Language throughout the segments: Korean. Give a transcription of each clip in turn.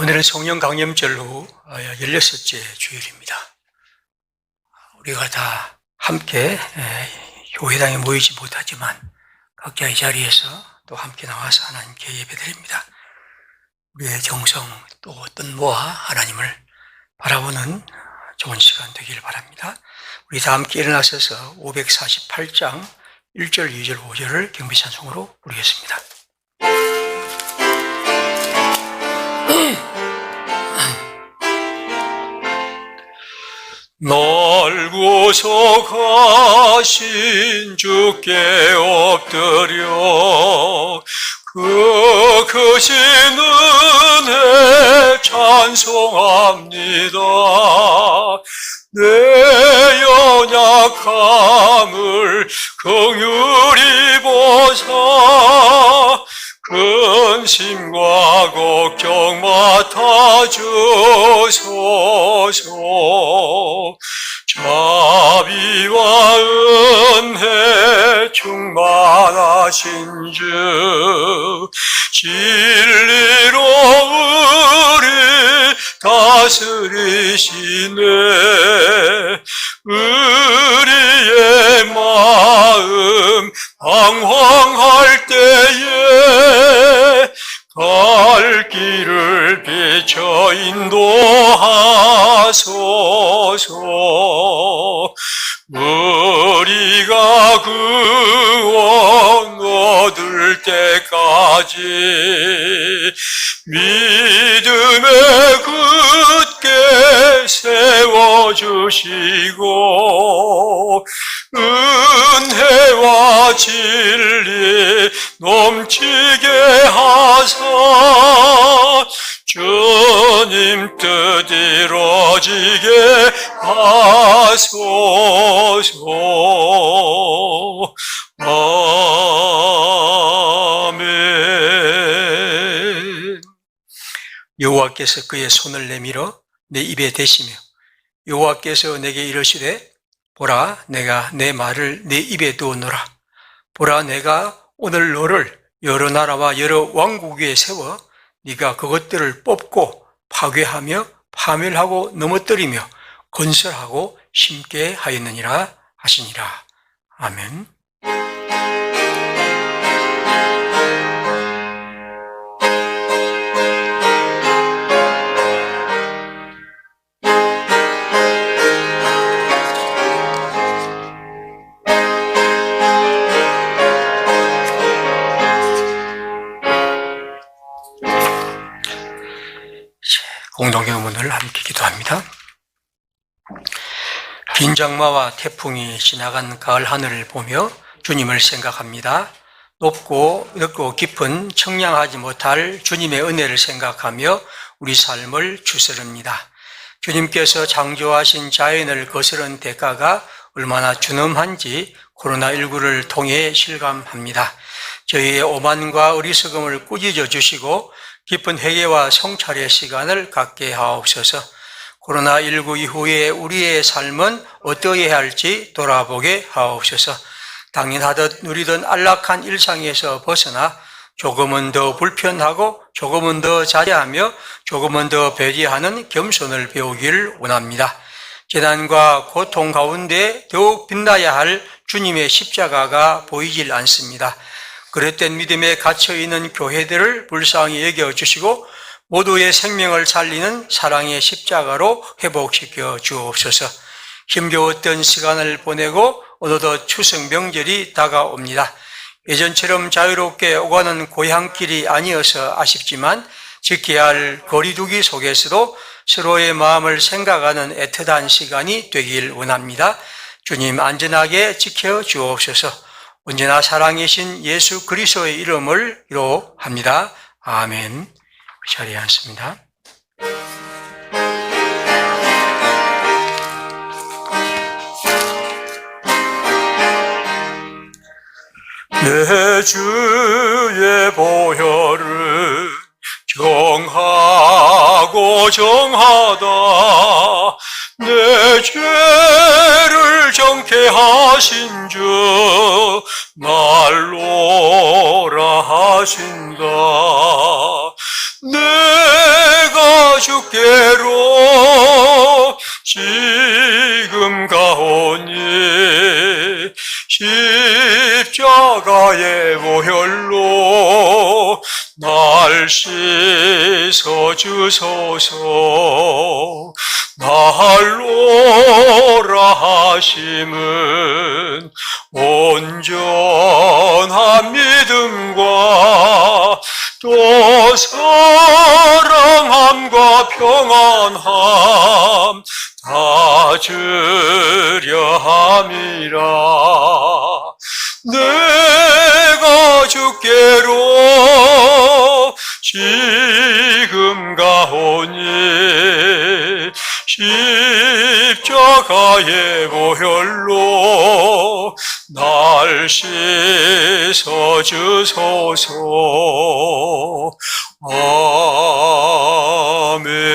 오늘은 성령 강림절 후 16째 주일입니다. 우리가 다 함께 교회당에 모이지 못하지만 각자의 자리에서 또 함께 나와서 하나님께 예배드립니다. 우리의 정성 또 어떤 모아 하나님을 바라보는 좋은 시간 되길 바랍니다. 우리 다 함께 일어나셔서 548장 1절, 2절, 5절을 경배찬송으로 부르겠습니다. 날 구속하신 주께 엎드려 그 크신 은혜 찬송합니다. 내 연약함을 긍휼히 보사 근심과 걱정 맡아주소서. 자비와 은혜 충만하신 주 진리로 우리 다스리시네. 우리의 마음 방황할 때에 갈 길을 비춰 인도하소서. 우리가 구원 얻을 때까지 믿음에 굳게 세워주시고 은혜와 진리 넘치게 하사 주님 뜻 이루어지게 하소서. 아멘. 여호와께서 그의 손을 내밀어 내 입에 대시며 여호와께서 내게 이르시되 보라, 내가 내 말을 내 입에 두었노라. 보라, 내가 오늘 너를 여러 나라와 여러 왕국 위에 세워 네가 그것들을 뽑고 파괴하며 파멸하고 넘어뜨리며 건설하고 심게 하였느니라 하시니라. 아멘. 공동경문을 함께 기도합니다. 긴 장마와 태풍이 지나간 가을 하늘을 보며 주님을 생각합니다. 높고 깊은 청량하지 못할 주님의 은혜를 생각하며 우리 삶을 추스릅니다. 주님께서 창조하신 자연을 거스른 대가가 얼마나 준엄한지 코로나19를 통해 실감합니다. 저희의 오만과 어리석음을 꾸짖어 주시고 깊은 회개와 성찰의 시간을 갖게 하옵소서. 코로나19 이후에 우리의 삶은 어떠해야 할지 돌아보게 하옵소서. 당연하듯 누리던 안락한 일상에서 벗어나 조금은 더 불편하고 조금은 더 자제하며 조금은 더 배려하는 겸손을 배우기를 원합니다. 재난과 고통 가운데 더욱 빛나야 할 주님의 십자가가 보이질 않습니다. 그릇된 믿음에 갇혀있는 교회들을 불쌍히 여겨주시고 모두의 생명을 살리는 사랑의 십자가로 회복시켜 주옵소서. 힘겨웠던 시간을 보내고 어느덧 추석 명절이 다가옵니다. 예전처럼 자유롭게 오가는 고향길이 아니어서 아쉽지만 지켜야 할 거리두기 속에서도 서로의 마음을 생각하는 애틋한 시간이 되길 원합니다. 주님 안전하게 지켜 주옵소서. 언제나 사랑이신 예수 그리스도의 이름을 기도합니다. 아멘. 자리에 앉습니다. 내 주의 보혈은 정하고 정하다. 내 죄를 정케 하신 주 날로라 하신다. 내가 십자가의 보혈로 날 씻어 주소서. 날로라 하심은 온전한 믿음과 또 사랑함과 평안함 다 주려 함이라. 내가 주께로 지금 가오니 십자가의 보혈로 날 씻어 주소서. 아멘.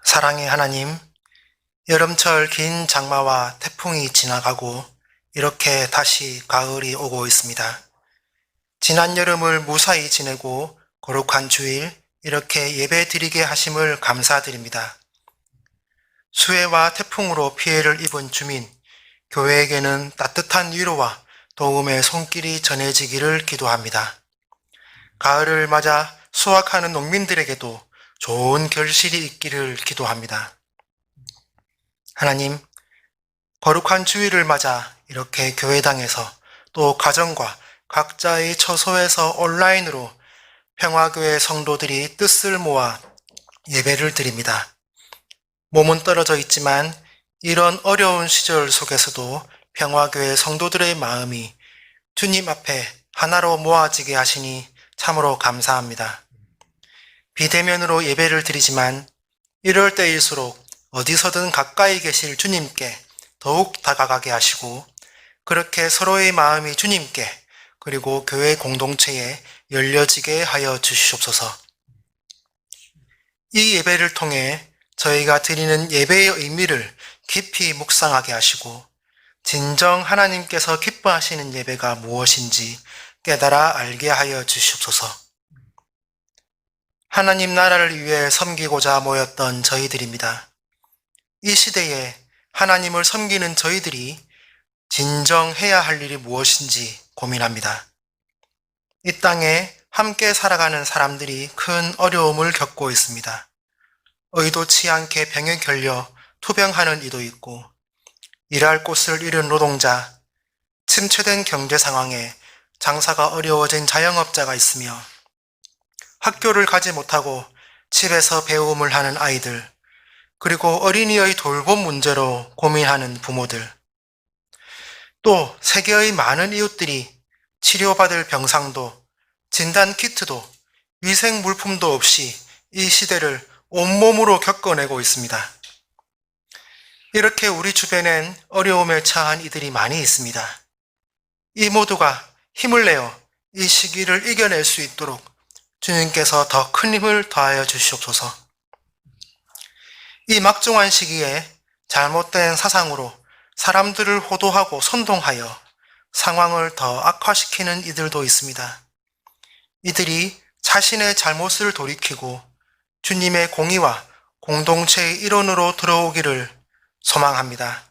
사랑의 하나님, 여름철 긴 장마와 태풍이 지나가고 이렇게 다시 가을이 오고 있습니다. 지난 여름을 무사히 지내고 거룩한 주일 이렇게 예배 드리게 하심을 감사드립니다. 수해와 태풍으로 피해를 입은 주민, 교회에게는 따뜻한 위로와 도움의 손길이 전해지기를 기도합니다. 가을을 맞아 수확하는 농민들에게도 좋은 결실이 있기를 기도합니다. 하나님, 거룩한 주일을 맞아 이렇게 교회당에서 또 가정과 각자의 처소에서 온라인으로 평화교회 성도들이 뜻을 모아 예배를 드립니다. 몸은 떨어져 있지만 이런 어려운 시절 속에서도 평화교회 성도들의 마음이 주님 앞에 하나로 모아지게 하시니 참으로 감사합니다. 비대면으로 예배를 드리지만 이럴 때일수록 어디서든 가까이 계실 주님께 더욱 다가가게 하시고 그렇게 서로의 마음이 주님께 그리고 교회 공동체에 열려지게 하여 주시옵소서. 이 예배를 통해 저희가 드리는 예배의 의미를 깊이 묵상하게 하시고 진정 하나님께서 기뻐하시는 예배가 무엇인지 깨달아 알게 하여 주시옵소서. 하나님 나라를 위해 섬기고자 모였던 저희들입니다. 이 시대에 하나님을 섬기는 저희들이 진정 해야 할 일이 무엇인지 고민합니다. 이 땅에 함께 살아가는 사람들이 큰 어려움을 겪고 있습니다. 의도치 않게 병에 걸려 투병하는 이도 있고, 일할 곳을 잃은 노동자, 침체된 경제 상황에 장사가 어려워진 자영업자가 있으며, 학교를 가지 못하고 집에서 배움을 하는 아이들, 그리고 어린이의 돌봄 문제로 고민하는 부모들, 또 세계의 많은 이웃들이 치료받을 병상도, 진단 키트도, 위생 물품도 없이 이 시대를 온몸으로 겪어내고 있습니다. 이렇게 우리 주변엔 어려움에 처한 이들이 많이 있습니다. 이 모두가 힘을 내어 이 시기를 이겨낼 수 있도록 주님께서 더 큰 힘을 더하여 주시옵소서. 이 막중한 시기에 잘못된 사상으로 사람들을 호도하고 선동하여 상황을 더 악화시키는 이들도 있습니다. 이들이 자신의 잘못을 돌이키고 주님의 공의와 공동체의 일원으로 들어오기를 소망합니다.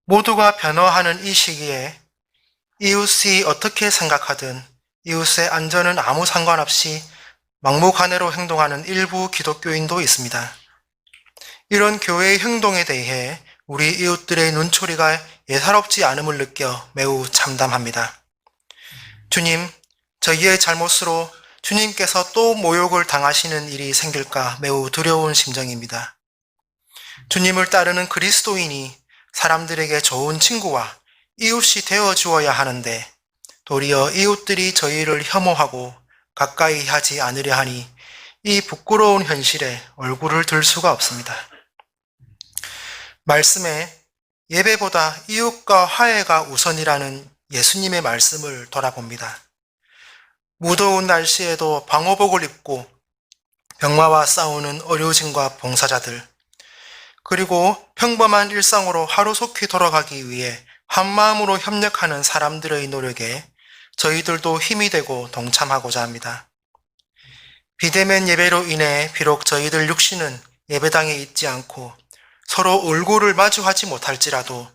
모두가 변화하는 이 시기에 이웃이 어떻게 생각하든 이웃의 안전은 아무 상관없이 막무가내로 행동하는 일부 기독교인도 있습니다. 이런 교회의 행동에 대해 우리 이웃들의 눈초리가 예사롭지 않음을 느껴 매우 참담합니다. 주님, 저희의 잘못으로 주님께서 또 모욕을 당하시는 일이 생길까 매우 두려운 심정입니다. 주님을 따르는 그리스도인이 사람들에게 좋은 친구와 이웃이 되어 주어야 하는데 도리어 이웃들이 저희를 혐오하고 가까이 하지 않으려 하니 이 부끄러운 현실에 얼굴을 들 수가 없습니다. 말씀에 예배보다 이웃과 화해가 우선이라는 예수님의 말씀을 돌아봅니다. 무더운 날씨에도 방호복을 입고 병마와 싸우는 의료진과 봉사자들, 그리고 평범한 일상으로 하루속히 돌아가기 위해 한마음으로 협력하는 사람들의 노력에 저희들도 힘이 되고 동참하고자 합니다. 비대면 예배로 인해 비록 저희들 육신은 예배당에 있지 않고 서로 얼굴을 마주하지 못할지라도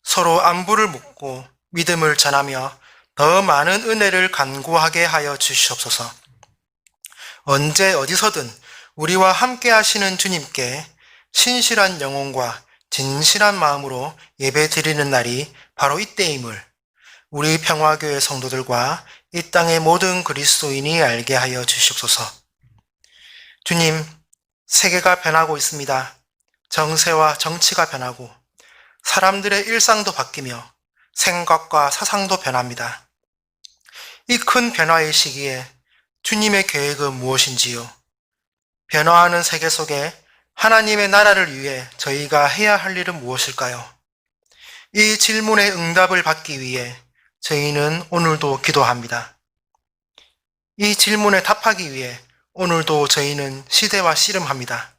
서로 안부를 묻고 믿음을 전하며 더 많은 은혜를 간구하게 하여 주시옵소서. 언제 어디서든 우리와 함께 하시는 주님께 신실한 영혼과 진실한 마음으로 예배 드리는 날이 바로 이때임을 우리 평화교회 성도들과 이 땅의 모든 그리스도인이 알게 하여 주시옵소서. 주님, 세계가 변하고 있습니다. 정세와 정치가 변하고 사람들의 일상도 바뀌며 생각과 사상도 변합니다. 이 큰 변화의 시기에 주님의 계획은 무엇인지요? 변화하는 세계 속에 하나님의 나라를 위해 저희가 해야 할 일은 무엇일까요? 이 질문의 응답을 받기 위해 저희는 오늘도 기도합니다. 이 질문에 답하기 위해 오늘도 저희는 시대와 씨름합니다.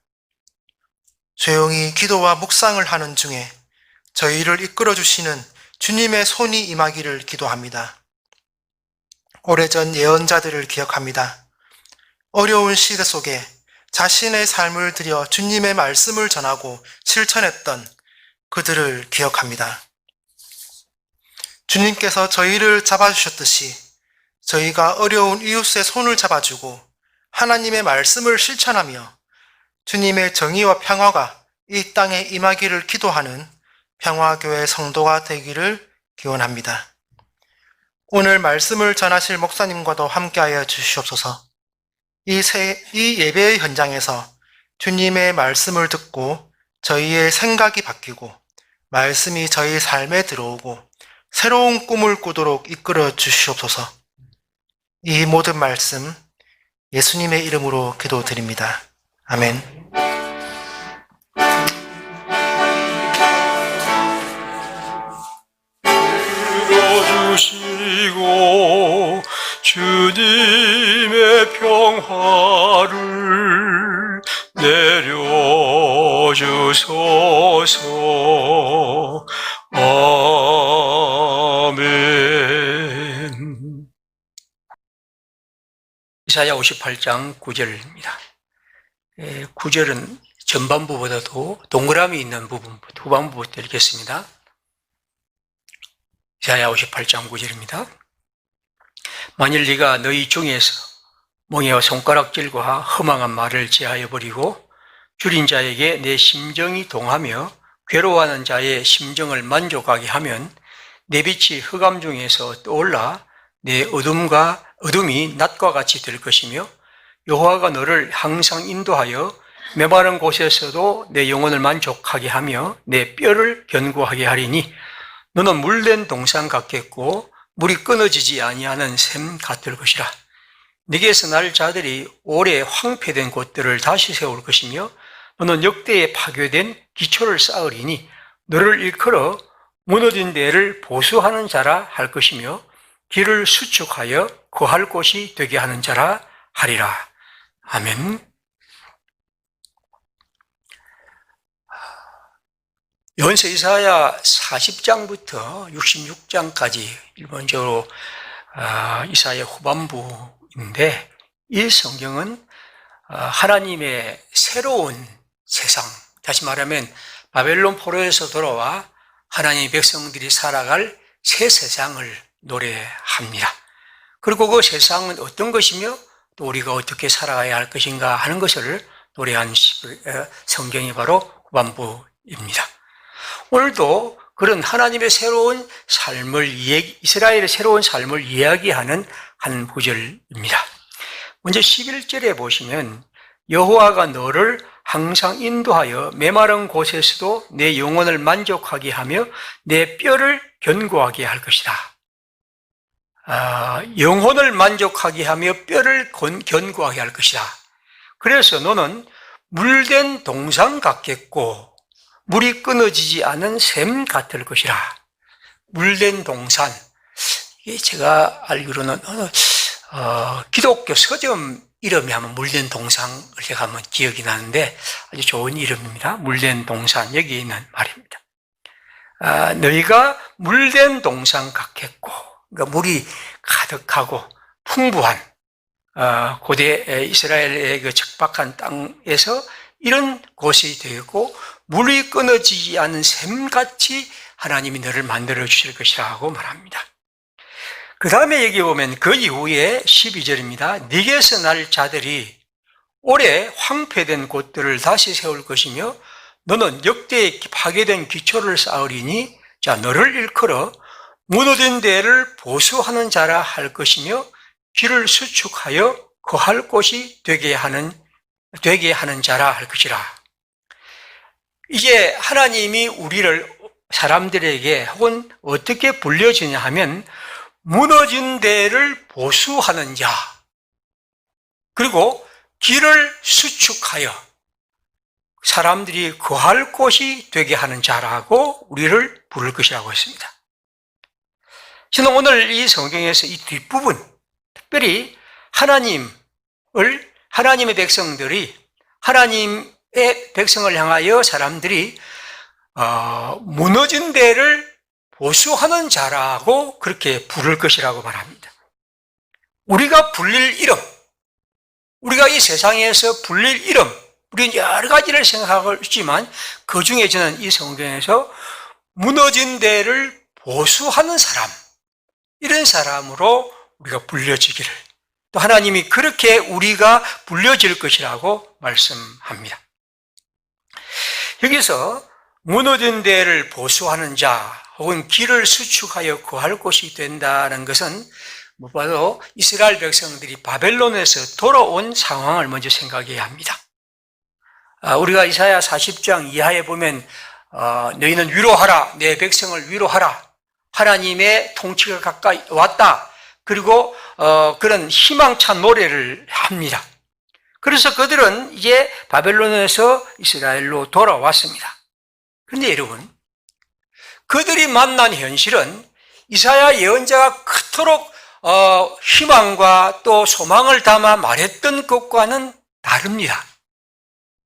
조용히 기도와 묵상을 하는 중에 저희를 이끌어 주시는 주님의 손이 임하기를 기도합니다. 오래전 예언자들을 기억합니다. 어려운 시대 속에 자신의 삶을 들여 주님의 말씀을 전하고 실천했던 그들을 기억합니다. 주님께서 저희를 잡아주셨듯이 저희가 어려운 이웃의 손을 잡아주고 하나님의 말씀을 실천하며 주님의 정의와 평화가 이 땅에 임하기를 기도하는 평화교회 성도가 되기를 기원합니다. 오늘 말씀을 전하실 목사님과도 함께하여 주시옵소서. 이 예배의 현장에서 주님의 말씀을 듣고 저희의 생각이 바뀌고 말씀이 저희 삶에 들어오고 새로운 꿈을 꾸도록 이끌어 주시옵소서. 이 모든 말씀 예수님의 이름으로 기도드립니다. 아멘. 주시고 주님의 평화를 내려주소서. 아멘. 이사야 58장 9절입니다. 9절은 전반부보다도 동그라미 있는 부분, 후반부부터 읽겠습니다. 이사야 58장 9절입니다. 만일 네가 너희 중에서 멍에와 손가락질과 허망한 말을 제하여 버리고 줄인 자에게 내 심정이 동하며 괴로워하는 자의 심정을 만족하게 하면 내 빛이 흑암 중에서 떠올라 내 어둠이 낮과 같이 될 것이며 여호와가 너를 항상 인도하여 메마른 곳에서도 내 영혼을 만족하게 하며 내 뼈를 견고하게 하리니 너는 물된 동산 같겠고 물이 끊어지지 아니하는 샘 같을 것이라. 네게서 날 자들이 오래 황폐된 곳들을 다시 세울 것이며 너는 역대에 파괴된 기초를 쌓으리니 너를 일컬어 무너진 데를 보수하는 자라 할 것이며 길을 수축하여 거할 곳이 되게 하는 자라 하리라. 아멘. 요한서 이사야 40장부터 66장까지 일본적으로 이사야 후반부인데 이 성경은 하나님의 새로운 세상, 다시 말하면 바벨론 포로에서 돌아와 하나님의 백성들이 살아갈 새 세상을 노래합니다. 그리고 그 세상은 어떤 것이며 또 우리가 어떻게 살아가야 할 것인가 하는 것을 노래한 성경이 바로 후반부입니다. 오늘도 그런 하나님의 새로운 삶을 이스라엘의 새로운 삶을 이야기하는 한 구절입니다. 먼저 11절에 보시면 여호와가 너를 항상 인도하여 메마른 곳에서도 내 영혼을 만족하게 하며 내 뼈를 견고하게 할 것이다. 영혼을 만족하게 하며 뼈를 견고하게 할 것이다. 그래서 너는 물된 동산 같겠고 물이 끊어지지 않은 샘 같을 것이라. 물된 동산. 이게 제가 알기로는 기독교 서점 이름이 하면 물된 동산을 제가 한번 기억이 나는데 아주 좋은 이름입니다. 물된 동산. 여기 있는 말입니다. 너희가 물된 동산 같겠고, 그러니까 물이 가득하고 풍부한 고대 이스라엘의 그 척박한 땅에서 이런 곳이 되고 물이 끊어지지 않은 샘같이 하나님이 너를 만들어 주실 것이라고 말합니다. 그 다음에 여기 보면 그 이후에 12절입니다. 네게서 날 자들이 오래 황폐된 곳들을 다시 세울 것이며 너는 역대에 파괴된 기초를 쌓으리니 자 너를 일컬어 무너진 데를 보수하는 자라 할 것이며 길을 수축하여 거할 곳이 되게 하는 자라 할 것이라. 이제 하나님이 우리를 사람들에게 혹은 어떻게 불려주냐 하면 무너진 데를 보수하는 자, 그리고 길을 수축하여 사람들이 거할 곳이 되게 하는 자라고 우리를 부를 것이라고 했습니다. 저는 오늘 이 성경에서 이 뒷부분, 특별히 하나님의 백성들이, 하나님의 백성을 향하여 사람들이 무너진 데를 보수하는 자라고 그렇게 부를 것이라고 말합니다. 우리가 불릴 이름, 우리가 이 세상에서 불릴 이름, 우리는 여러 가지를 생각하지만 그 중에 저는 이 성경에서 무너진 데를 보수하는 사람, 이런 사람으로 우리가 불려지기를, 또 하나님이 그렇게 우리가 불려질 것이라고 말씀합니다. 여기서 무너진 데를 보수하는 자 혹은 길을 수축하여 거할 곳이 된다는 것은 무엇보다도 이스라엘 백성들이 바벨론에서 돌아온 상황을 먼저 생각해야 합니다. 우리가 이사야 40장 이하에 보면 너희는 위로하라, 내 백성을 위로하라, 하나님의 통치가 가까이 왔다, 그리고 그런 희망찬 노래를 합니다. 그래서 그들은 이제 바벨론에서 이스라엘로 돌아왔습니다. 그런데 여러분, 그들이 만난 현실은 이사야 예언자가 그토록 희망과 또 소망을 담아 말했던 것과는 다릅니다.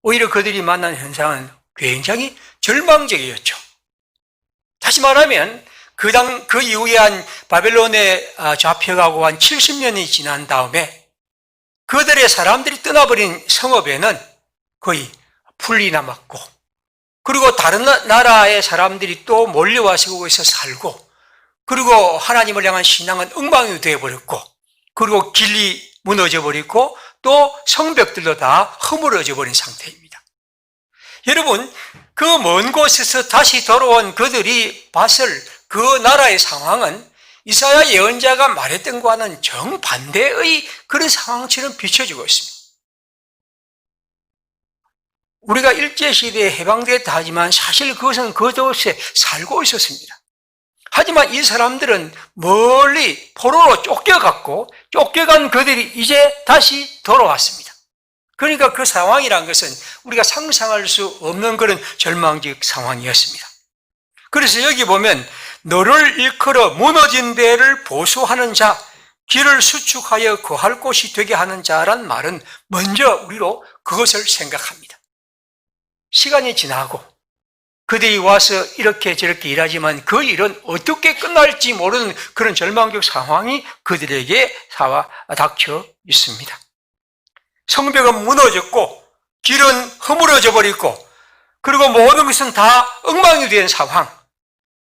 오히려 그들이 만난 현상은 굉장히 절망적이었죠. 다시 말하면 그 이후에 한 바벨론에 잡혀가고 한 70년이 지난 다음에 그들의 사람들이 떠나버린 성읍에는 거의 풀이 남았고, 그리고 다른 나라의 사람들이 또 몰려와서 거기서 살고, 그리고 하나님을 향한 신앙은 엉망이 되어버렸고, 그리고 길이 무너져 버리고, 또 성벽들도 다 허물어져 버린 상태입니다. 여러분, 그 먼 곳에서 다시 돌아온 그들이 봤을 그 나라의 상황은 이사야 예언자가 말했던 것과는 정반대의 그런 상황처럼 비춰지고 있습니다. 우리가 일제시대에 해방됐다 하지만 사실 그것은 그곳에 살고 있었습니다. 하지만 이 사람들은 멀리 포로로 쫓겨간 그들이 이제 다시 돌아왔습니다. 그러니까 그 상황이란 것은 우리가 상상할 수 없는 그런 절망적 상황이었습니다. 그래서 여기 보면 너를 일컬어 무너진 데를 보수하는 자, 길을 수축하여 거할 곳이 되게 하는 자란 말은 먼저 우리로 그것을 생각합니다. 시간이 지나고 그들이 와서 이렇게 저렇게 일하지만 그 일은 어떻게 끝날지 모르는 그런 절망적 상황이 그들에게 닥쳐 있습니다. 성벽은 무너졌고 길은 허물어져 버리고, 그리고 모든 것은 다 엉망이 된 상황.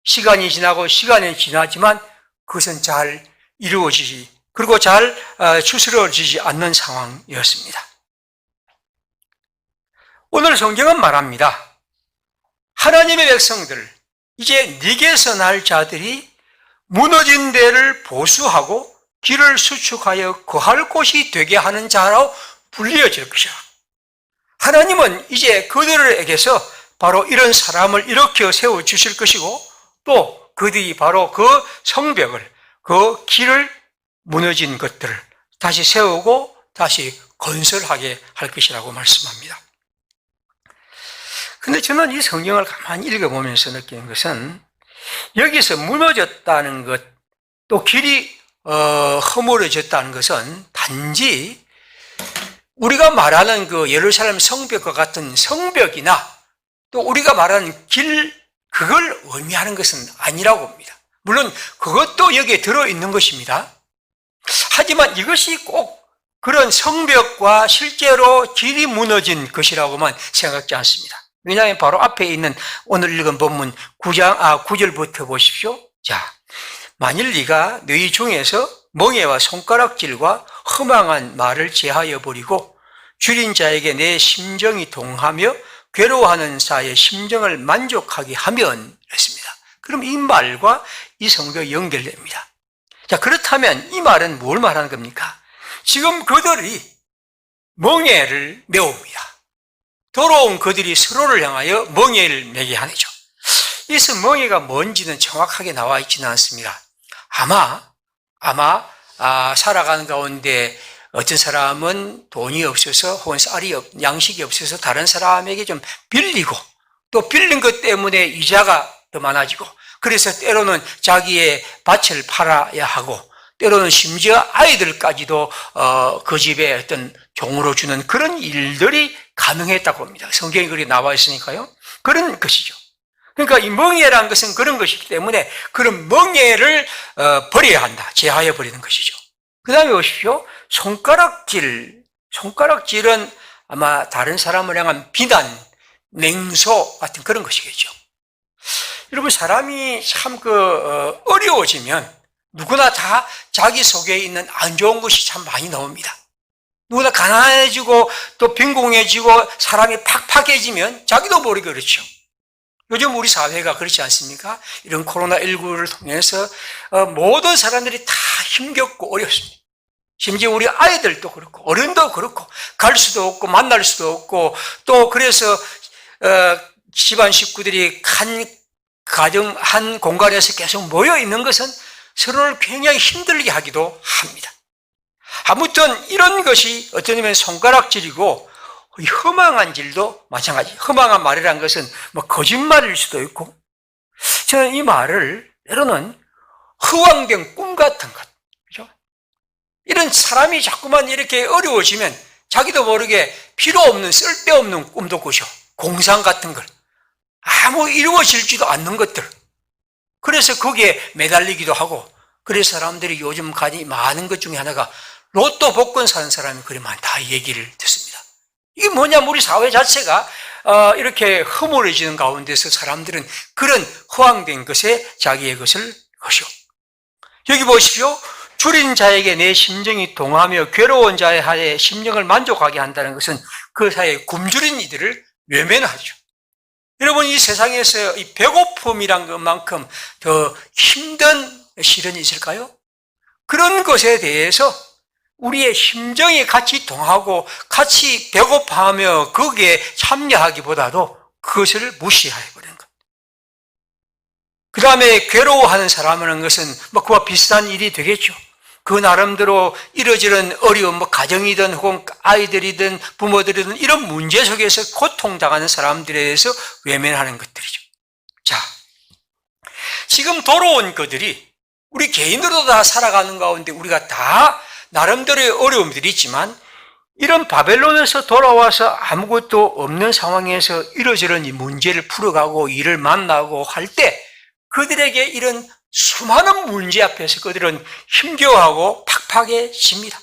시간이 지나지만 그것은 잘 이루어지지, 그리고 잘 추스러지지 않는 상황이었습니다. 오늘 성경은 말합니다. 하나님의 백성들, 이제 네게서 날 자들이 무너진 데를 보수하고 길을 수축하여 거할 곳이 되게 하는 자로 불려질 것이라. 하나님은 이제 그들에게서 바로 이런 사람을 일으켜 세워주실 것이고, 또 그들이 바로 그 성벽을, 그 길을, 무너진 것들을 다시 세우고 다시 건설하게 할 것이라고 말씀합니다. 근데 저는 이 성경을 가만히 읽어보면서 느끼는 것은 여기서 무너졌다는 것, 또 길이 허물어졌다는 것은 단지 우리가 말하는 그 예루살렘 성벽과 같은 성벽이나 또 우리가 말하는 길, 그걸 의미하는 것은 아니라고 봅니다. 물론 그것도 여기에 들어있는 것입니다. 하지만 이것이 꼭 그런 성벽과 실제로 질이 무너진 것이라고만 생각지 않습니다. 왜냐하면 바로 앞에 있는 오늘 읽은 본문 9절부터 보십시오. 자, 만일 네가 너희 중에서 멍에와 손가락질과 허망한 말을 제하여 버리고 줄인 자에게 내 심정이 동하며 괴로워하는 자의 심정을 만족하게 하면 했습니다. 그럼 이 말과 이 성경이 연결됩니다. 자, 그렇다면 이 말은 뭘 말하는 겁니까? 지금 그들이 멍에를 메웁니다. 더러운 그들이 서로를 향하여 멍에를 매게 하죠. 그래서 멍에가 뭔지는 정확하게 나와 있지는 않습니다. 아마 살아가는 가운데 어떤 사람은 돈이 없어서 혹은 양식이 없어서 다른 사람에게 좀 빌리고 또 빌린 것 때문에 이자가 더 많아지고 그래서 때로는 자기의 밭을 팔아야 하고 때로는 심지어 아이들까지도 그 집에 어떤 종으로 주는 그런 일들이 가능했다고 합니다. 성경에 그렇게 나와 있으니까요. 그런 것이죠. 그러니까 이 멍에라는 것은 그런 것이기 때문에 그런 멍에를 버려야 한다. 제하여 버리는 것이죠. 그 다음에 보십시오. 손가락질은 아마 다른 사람을 향한 비난, 냉소 같은 그런 것이겠죠. 여러분, 사람이 참 어려워지면 누구나 다 자기 속에 있는 안 좋은 것이 참 많이 나옵니다. 누구나 가난해지고 또 빈곤해지고 사람이 팍팍해지면 자기도 모르게 그렇죠. 요즘 우리 사회가 그렇지 않습니까? 이런 코로나19를 통해서 모든 사람들이 다 힘겹고 어렵습니다. 심지어 우리 아이들도 그렇고 어른도 그렇고 갈 수도 없고 만날 수도 없고 또 그래서 집안 식구들이 한 공간에서 계속 모여 있는 것은 서로를 굉장히 힘들게 하기도 합니다. 아무튼 이런 것이 어떤 의미는 손가락질이고 허망한 질도 마찬가지. 허망한 말이라는 것은 거짓말일 수도 있고 저는 이 말을 때로는 허황된 꿈 같은 것, 그죠? 이런 사람이 자꾸만 이렇게 어려워지면 자기도 모르게 필요 없는 쓸데없는 꿈도 꾸죠. 공상 같은 걸. 아무 이루어질지도 않는 것들. 그래서 거기에 매달리기도 하고 그래서 사람들이 요즘 많은 것 중에 하나가 로또 복권 사는 사람이 그리 많다 얘기를 듣습니다. 이게 뭐냐면 우리 사회 자체가 이렇게 허물어지는 가운데서 사람들은 그런 허황된 것에 자기의 것을 것이요. 여기 보십시오. 줄인 자에게 내 심정이 동하며 괴로운 자의 심정을 만족하게 한다는 것은 그 사이에 굶주린 이들을 외면하죠. 여러분, 이 세상에서 이 배고픔이란 것만큼 더 힘든 시련이 있을까요? 그런 것에 대해서 우리의 심정이 같이 동하고 같이 배고파하며 거기에 참여하기보다도 그것을 무시해버리는 것. 그 다음에 괴로워하는 사람이라는 것은 그와 비슷한 일이 되겠죠. 그 나름대로 이러저런 어려움, 가정이든 혹은 아이들이든 부모들이든 이런 문제 속에서 고통당하는 사람들에 대해서 외면하는 것들이죠. 자, 지금 돌아온 그들이 우리 개인으로도 다 살아가는 가운데 우리가 다 나름대로의 어려움들이 있지만 이런 바벨론에서 돌아와서 아무것도 없는 상황에서 이러저런 이 문제를 풀어가고 일을 만나고 할 때 그들에게 이런 수많은 문제 앞에서 그들은 힘겨워하고 팍팍해집니다.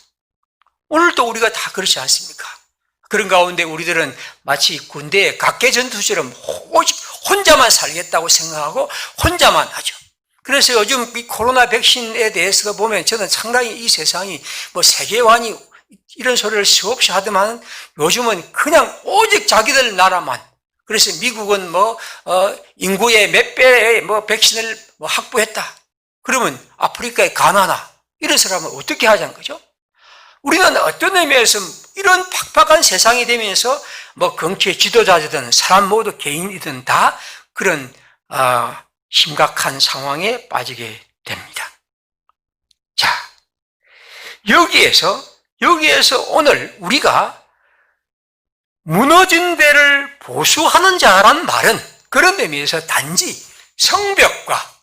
오늘도 우리가 다 그렇지 않습니까? 그런 가운데 우리들은 마치 군대의 각개전투처럼 오직 혼자만 살겠다고 생각하고 혼자만 하죠. 그래서 요즘 이 코로나 백신에 대해서 보면 저는 상당히 이 세상이 세계관이 이런 소리를 수없이 하더만 요즘은 그냥 오직 자기들 나라만. 그래서 미국은 인구의 몇 배의 백신을 확보했다. 그러면 아프리카의 가나나 이런 사람은 어떻게 하자는 거죠? 우리는 어떤 의미에서 이런 팍팍한 세상이 되면서 정치의 지도자든 사람 모두 개인이든 다 그런 심각한 상황에 빠지게 됩니다. 자, 여기에서 오늘 우리가 무너진 데를 보수하는 자란 말은 그런 의미에서 단지 성벽과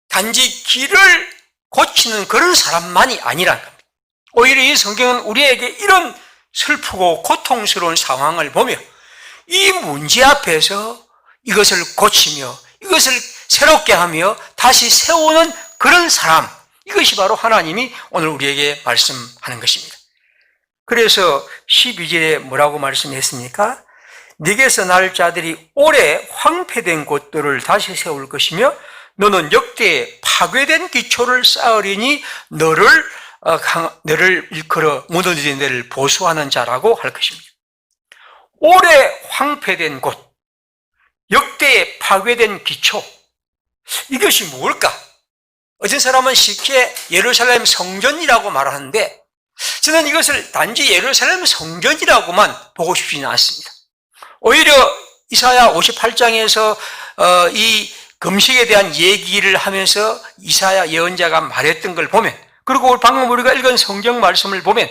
단지 길을 고치는 그런 사람만이 아니라는 겁니다. 오히려 이 성경은 우리에게 이런 슬프고 고통스러운 상황을 보며 이 문제 앞에서 이것을 고치며 이것을 새롭게 하며 다시 세우는 그런 사람, 이것이 바로 하나님이 오늘 우리에게 말씀하는 것입니다. 그래서 12절에 뭐라고 말씀했습니까? 네게서 날 자들이 오래 황폐된 곳들을 다시 세울 것이며 너는 역대에 파괴된 기초를 쌓으리니 너를 일컬어 무너진 데를 보수하는 자라고 할 것입니다. 오래 황폐된 곳, 역대에 파괴된 기초, 이것이 무엇일까? 어떤 사람은 쉽게 예루살렘 성전이라고 말하는데 저는 이것을 단지 예루살렘 성전이라고만 보고 싶지는 않습니다. 오히려 이사야 58장에서 이 금식에 대한 얘기를 하면서 이사야 예언자가 말했던 걸 보면, 그리고 방금 우리가 읽은 성경 말씀을 보면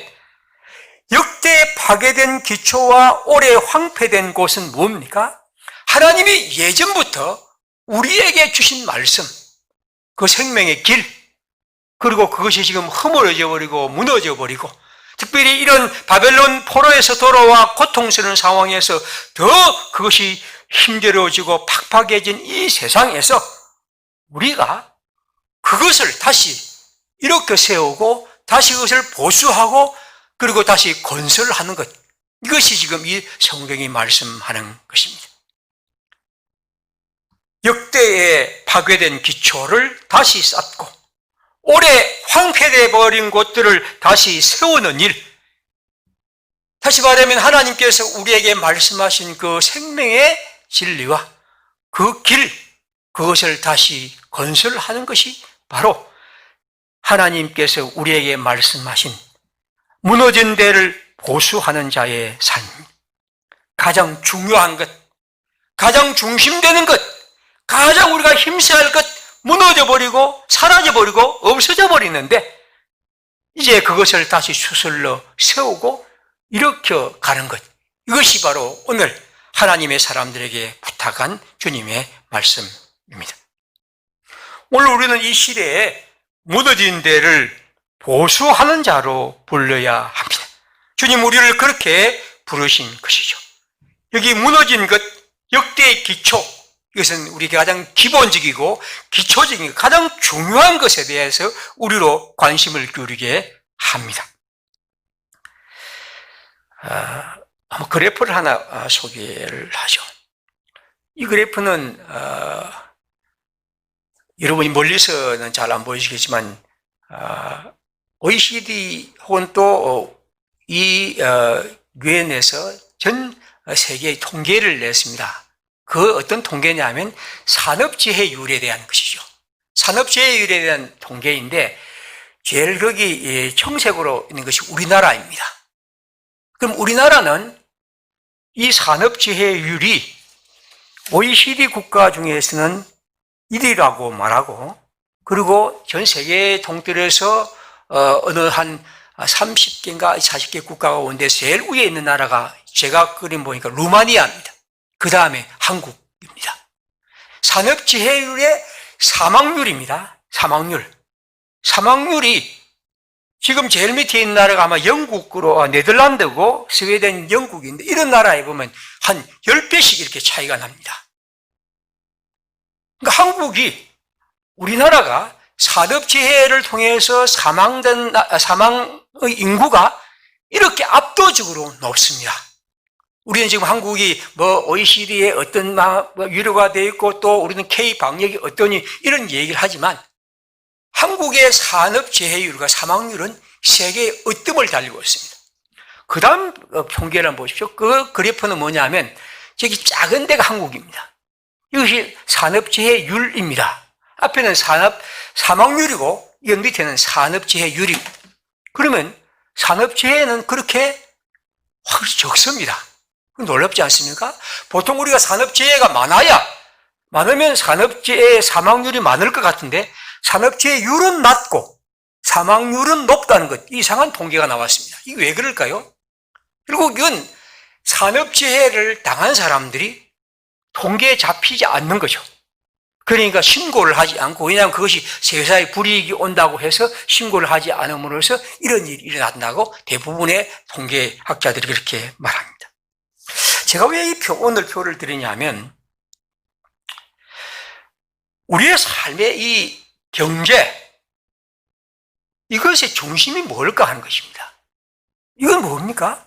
역대 파괴된 기초와 오래 황폐된 곳은 뭡니까? 하나님이 예전부터 우리에게 주신 말씀, 그 생명의 길, 그리고 그것이 지금 허물어져 버리고 무너져 버리고, 특별히 이런 바벨론 포로에서 돌아와 고통스러운 상황에서 더 그것이 힘들어지고 팍팍해진 이 세상에서 우리가 그것을 다시 이렇게 세우고 다시 그것을 보수하고 그리고 다시 건설하는 것, 이것이 지금 이 성경이 말씀하는 것입니다. 역대에 파괴된 기초를 다시 쌓고 오래 황폐되어 버린 곳들을 다시 세우는 일, 다시 말하면 하나님께서 우리에게 말씀하신 그 생명의 진리와 그 길, 그것을 다시 건설하는 것이 바로 하나님께서 우리에게 말씀하신 무너진 데를 보수하는 자의 삶입니다. 가장 중요한 것, 가장 중심되는 것, 가장 우리가 힘써야 할 것, 무너져버리고 사라져버리고 없어져 버리는데 이제 그것을 다시 수술로 세우고 일으켜 가는 것, 이것이 바로 오늘 하나님의 사람들에게 부탁한 주님의 말씀입니다. 오늘 우리는 이 시대에 무너진 데를 보수하는 자로 불러야 합니다. 주님 우리를 그렇게 부르신 것이죠. 여기 무너진 것, 역대의 기초, 이것은 우리가 가장 기본적이고 기초적인 가장 중요한 것에 대해서 우리로 관심을 기울이게 합니다. 한번 그래프를 하나 소개를 하죠. 이 그래프는 여러분이 멀리서는 잘 안 보이시겠지만 OECD 혹은 또 이 유엔에서 전 세계의 통계를 냈습니다. 그 어떤 통계냐면 산업재해율에 대한 것이죠. 산업재해율에 대한 통계인데 제일 거기 청색으로 있는 것이 우리나라입니다. 그럼 우리나라는 이 산업재해율이 OECD 국가 중에서는 1위라고 말하고, 그리고 전 세계 통틀어서 어느 한 30개인가 40개 국가가 오는데 제일 위에 있는 나라가 제가 그림 보니까 루마니아입니다. 그 다음에 한국입니다. 산업재해율의 사망률입니다. 사망률이 지금 제일 밑에 있는 나라가 아마 영국으로 네덜란드고 스웨덴, 영국인데 이런 나라에 보면 한 10배씩 이렇게 차이가 납니다. 그러니까 한국이, 우리나라가 산업재해를 통해서 사망의 인구가 이렇게 압도적으로 높습니다. 우리는 지금 한국이 OECD에 어떤 유료가 되어 있고 또 우리는 K 방역이 어떠니 이런 얘기를 하지만 한국의 산업재해율과 사망률은 세계의 으뜸을 달리고 있습니다. 그 다음 통계를 한번 보십시오. 그 그래프는 뭐냐면 저기 작은 데가 한국입니다. 이것이 산업재해율입니다. 앞에는 사망률이고 이 밑에는 산업재해율입니다. 그러면 산업재해는 그렇게 확 적습니다. 놀랍지 않습니까? 보통 우리가 산업재해가 많으면 산업재해 사망률이 많을 것 같은데 산업재해율은 낮고 사망률은 높다는 것, 이상한 통계가 나왔습니다. 이게 왜 그럴까요? 그리고 이건 산업재해를 당한 사람들이 통계에 잡히지 않는 거죠. 그러니까 신고를 하지 않고, 왜냐하면 그것이 세상에 불이익이 온다고 해서 신고를 하지 않음으로써 이런 일이 일어난다고 대부분의 통계학자들이 그렇게 말합니다. 제가 왜 오늘 표를 드리냐면 우리의 삶의 이 경제, 이것의 중심이 뭘까 하는 것입니다. 이건 뭡니까?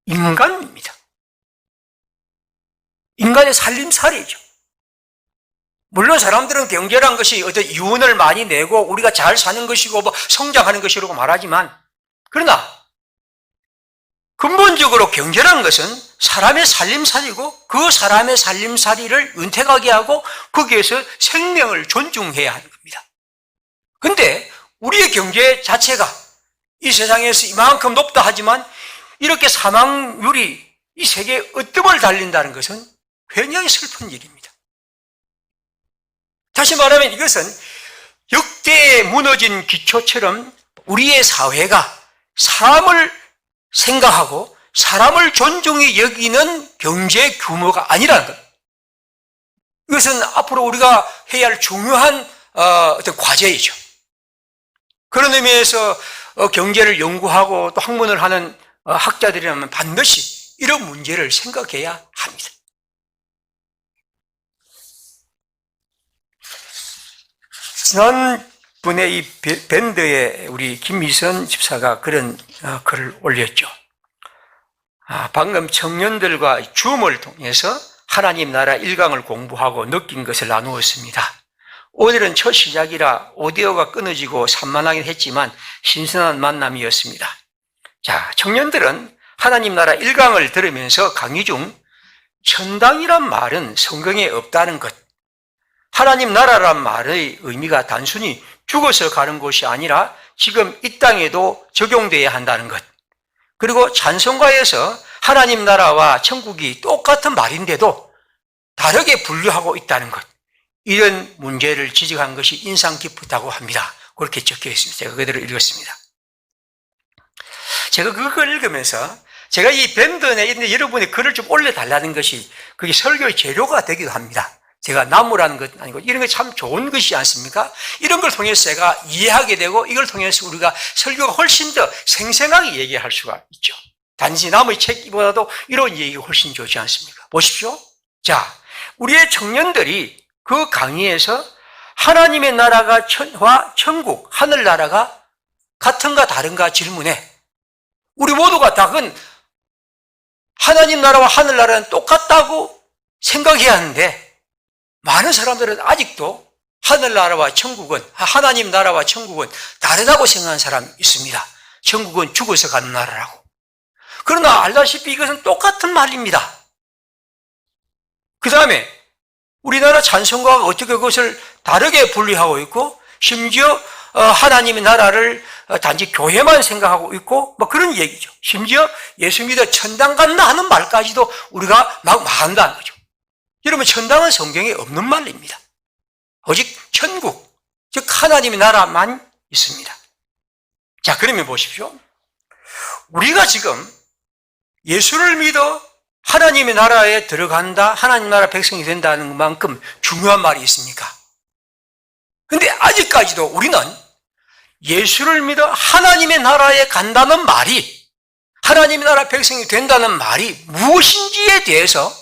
인간입니다. 인간의 살림살이죠. 물론 사람들은 경제란 것이 어떤 이윤을 많이 내고 우리가 잘 사는 것이고 성장하는 것이라고 말하지만, 그러나 근본적으로 경제라는 것은 사람의 살림살이고 그 사람의 살림살이를 윤택하게 하고 거기에서 생명을 존중해야 하는 겁니다. 그런데 우리의 경제 자체가 이 세상에서 이만큼 높다 하지만 이렇게 사망률이 이 세계에 으뜸을 달린다는 것은 굉장히 슬픈 일입니다. 다시 말하면 이것은 역대에 무너진 기초처럼 우리의 사회가 사람을 생각하고 사람을 존중히 여기는 경제 규모가 아니라는 것. 이것은 앞으로 우리가 해야 할 중요한 어떤 과제이죠. 그런 의미에서 경제를 연구하고 또 학문을 하는 학자들이라면 반드시 이런 문제를 생각해야 합니다. 지난번에 이 밴드에 우리 김미선 집사가 그런 글을 올렸죠. 방금 청년들과 줌을 통해서 하나님 나라 1강을 공부하고 느낀 것을 나누었습니다. 오늘은 첫 시작이라 오디오가 끊어지고 산만하긴 했지만 신선한 만남이었습니다. 자, 청년들은 하나님 나라 1강을 들으면서 강의 중 천당이란 말은 성경에 없다는 것, 하나님 나라란 말의 의미가 단순히 죽어서 가는 곳이 아니라 지금 이 땅에도 적용돼야 한다는 것, 그리고 찬송가에서 하나님 나라와 천국이 똑같은 말인데도 다르게 분류하고 있다는 것, 이런 문제를 지적한 것이 인상 깊었다고 합니다. 그렇게 적혀 있습니다. 제가 그대로 읽었습니다. 제가 그걸 읽으면서 제가 이 밴드에 있는데 여러분이 글을 좀 올려달라는 것이 그게 설교의 재료가 되기도 합니다. 제가 나무라는 것 아니고 이런 게 참 좋은 것이지 않습니까? 이런 걸 통해서 제가 이해하게 되고 이걸 통해서 우리가 설교가 훨씬 더 생생하게 얘기할 수가 있죠. 단지 나무의 책보다도 이런 얘기가 훨씬 좋지 않습니까? 보십시오. 자, 우리의 청년들이 그 강의에서 하나님의 나라와 천국, 하늘나라가 같은가 다른가 질문에 우리 모두가 다 그건 하나님 나라와 하늘나라는 똑같다고 생각해야 하는데 많은 사람들은 아직도 하늘나라와 천국은, 하나님 나라와 천국은 다르다고 생각하는 사람이 있습니다. 천국은 죽어서 가는 나라라고. 그러나 알다시피 이것은 똑같은 말입니다. 그 다음에 우리나라 찬송가가 어떻게 그것을 다르게 분류하고 있고 심지어 하나님의 나라를 단지 교회만 생각하고 있고 뭐 그런 얘기죠. 심지어 예수 믿어 천당 간다 하는 말까지도 우리가 막 말한다는 거죠. 여러분, 천당은 성경에 없는 말입니다. 오직 천국, 즉 하나님의 나라만 있습니다. 자, 그러면 보십시오. 우리가 지금 예수를 믿어 하나님의 나라에 들어간다, 하나님 나라 백성이 된다는 만큼 중요한 말이 있습니까? 그런데 아직까지도 우리는 예수를 믿어 하나님의 나라에 간다는 말이, 하나님의 나라 백성이 된다는 말이 무엇인지에 대해서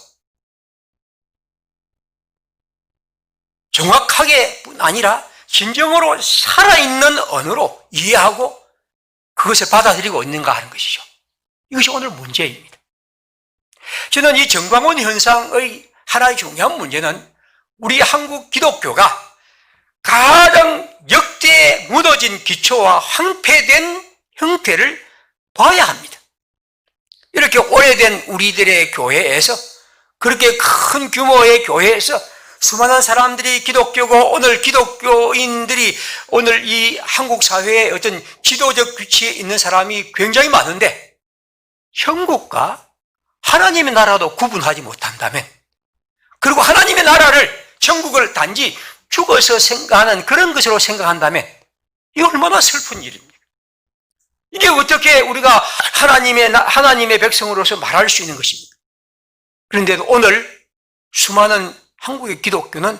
정확하게 뿐 아니라 진정으로 살아있는 언어로 이해하고 그것을 받아들이고 있는가 하는 것이죠. 이것이 오늘 문제입니다. 저는 이 정광훈 현상의 하나의 중요한 문제는 우리 한국 기독교가 가장 역대에 무너진 기초와 황폐된 형태를 봐야 합니다. 이렇게 오래된 우리들의 교회에서, 그렇게 큰 규모의 교회에서 수많은 사람들이 기독교고 오늘 기독교인들이 오늘 이 한국 사회의 어떤 지도적 위치에 있는 사람이 굉장히 많은데 천국과 하나님의 나라도 구분하지 못한다면, 그리고 하나님의 나라를, 천국을 단지 죽어서 생각하는 그런 것으로 생각한다면 이 얼마나 슬픈 일입니까? 이게 어떻게 우리가 하나님의 백성으로서 말할 수 있는 것입니까? 그런데도 오늘 수많은 한국의 기독교는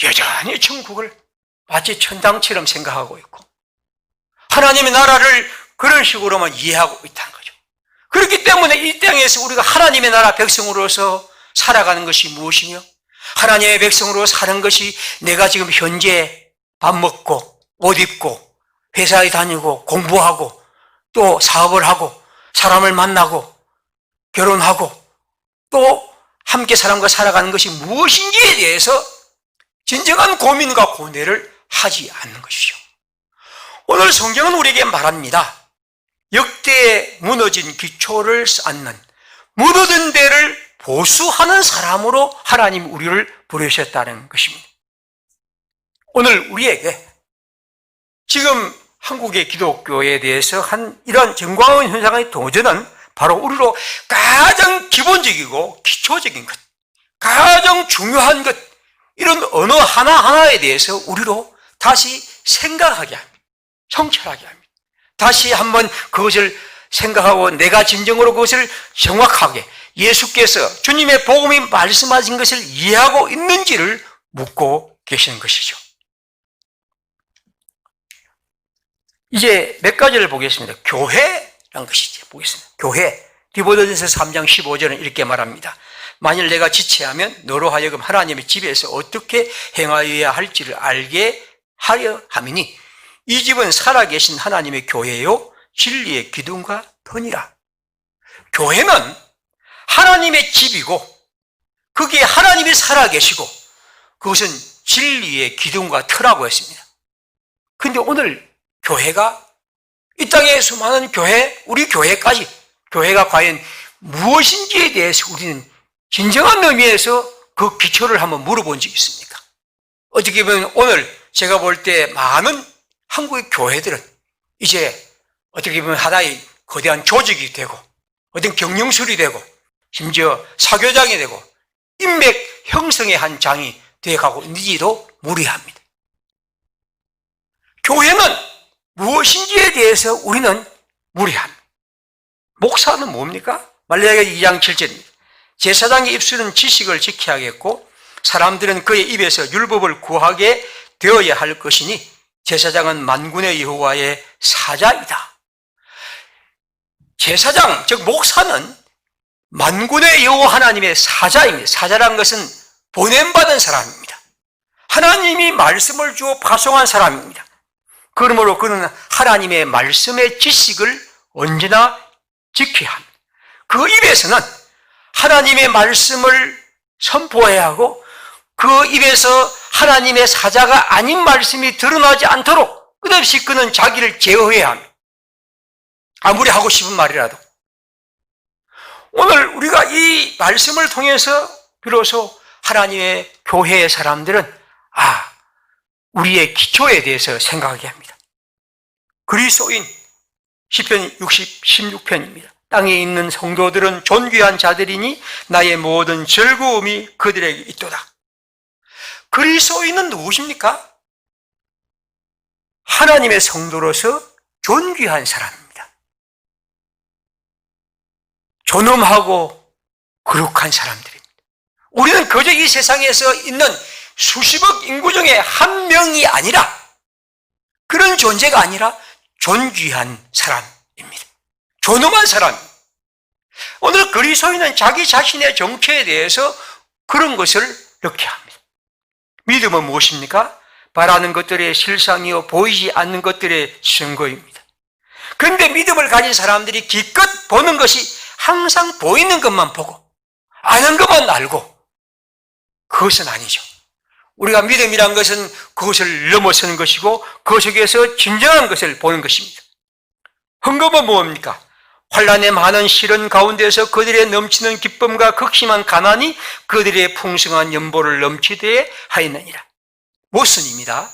여전히 천국을 마치 천당처럼 생각하고 있고 하나님의 나라를 그런 식으로만 이해하고 있다는 거죠. 그렇기 때문에 이 땅에서 우리가 하나님의 나라 백성으로서 살아가는 것이 무엇이며 하나님의 백성으로 사는 것이 내가 지금 현재 밥 먹고 옷 입고 회사에 다니고 공부하고 또 사업을 하고 사람을 만나고 결혼하고 또 함께 사람과 살아가는 것이 무엇인지에 대해서 진정한 고민과 고뇌를 하지 않는 것이죠. 오늘 성경은 우리에게 말합니다. 역대에 무너진 기초를 쌓는 무너진 데를 보수하는 사람으로 하나님 우리를 부르셨다는 것입니다. 오늘 우리에게 지금 한국의 기독교에 대해서 한 이런 정광훈 현상의 도전은 바로 우리로 가장 기본적이고 기초적인 것, 가장 중요한 것, 이런 언어 하나하나에 대해서 우리로 다시 생각하게 합니다. 성찰하게 합니다. 다시 한번 그것을 생각하고 내가 진정으로 그것을 정확하게 예수께서 주님의 복음이 말씀하신 것을 이해하고 있는지를 묻고 계시는 것이죠. 이제 몇 가지를 보겠습니다. 교회란 것이지 보겠습니다. 교회. 디모데전서 3장 15절은 이렇게 말합니다. 만일 내가 지체하면 너로 하여금 하나님의 집에서 어떻게 행하여야 할지를 알게 하려 함이니 이 집은 살아계신 하나님의 교회요 진리의 기둥과 터니라. 교회는 하나님의 집이고 거기에 하나님이 살아계시고 그것은 진리의 기둥과 터라고 했습니다. 그런데 오늘 교회가 이 땅에 수많은 교회, 우리 교회까지 교회가 과연 무엇인지에 대해서 우리는 진정한 의미에서 그 기초를 한번 물어본 적이 있습니까? 어떻게 보면 오늘 제가 볼 때 많은 한국의 교회들은 이제 어떻게 보면 하나의 거대한 조직이 되고 어떤 경영술이 되고 심지어 사교장이 되고 인맥 형성의 한 장이 되어가고 있는지도 무리합니다. 교회는 무엇인지에 대해서 우리는 무리합니다. 목사는 뭡니까? 말라기야 2장 7절입니다. 제사장의 입술은 지식을 지켜야겠고 사람들은 그의 입에서 율법을 구하게 되어야 할 것이니 제사장은 만군의 여호와의 사자이다. 제사장, 즉 목사는 만군의 여호와 하나님의 사자입니다. 사자란 것은 보냄받은 사람입니다. 하나님이 말씀을 주어 파송한 사람입니다. 그러므로 그는 하나님의 말씀의 지식을 언제나 지켜야 합니다. 그 입에서는 하나님의 말씀을 선포해야 하고 그 입에서 하나님의 사자가 아닌 말씀이 드러나지 않도록 끝없이 그는 자기를 제어해야 합니다. 아무리 하고 싶은 말이라도. 오늘 우리가 이 말씀을 통해서 비로소 하나님의 교회의 사람들은 우리의 기초에 대해서 생각하게 합니다. 그리스도인 시편 16편입니다. 땅에 있는 성도들은 존귀한 자들이니 나의 모든 즐거움이 그들에게 있도다. 그리스도인은 누구십니까? 하나님의 성도로서 존귀한 사람입니다. 존엄하고 거룩한 사람들입니다. 우리는 그저 이 세상에서 있는 수십억 인구 중에 한 명이 아니라 그런 존재가 아니라 존귀한 사람입니다. 존엄한 사람. 오늘 그리스도인은 자기 자신의 정체에 대해서 그런 것을 이렇게 합니다. 믿음은 무엇입니까? 바라는 것들의 실상이요 보이지 않는 것들의 증거입니다. 그런데 믿음을 가진 사람들이 기껏 보는 것이 항상 보이는 것만 보고 아는 것만 알고 그것은 아니죠. 우리가 믿음이란 것은 그것을 넘어서는 것이고 그 속에서 진정한 것을 보는 것입니다. 헌금은 무엇입니까? 환난의 많은 시련 가운데서 그들의 넘치는 기쁨과 극심한 가난이 그들의 풍성한 연보를 넘치게 하였느니라. 모순입니다.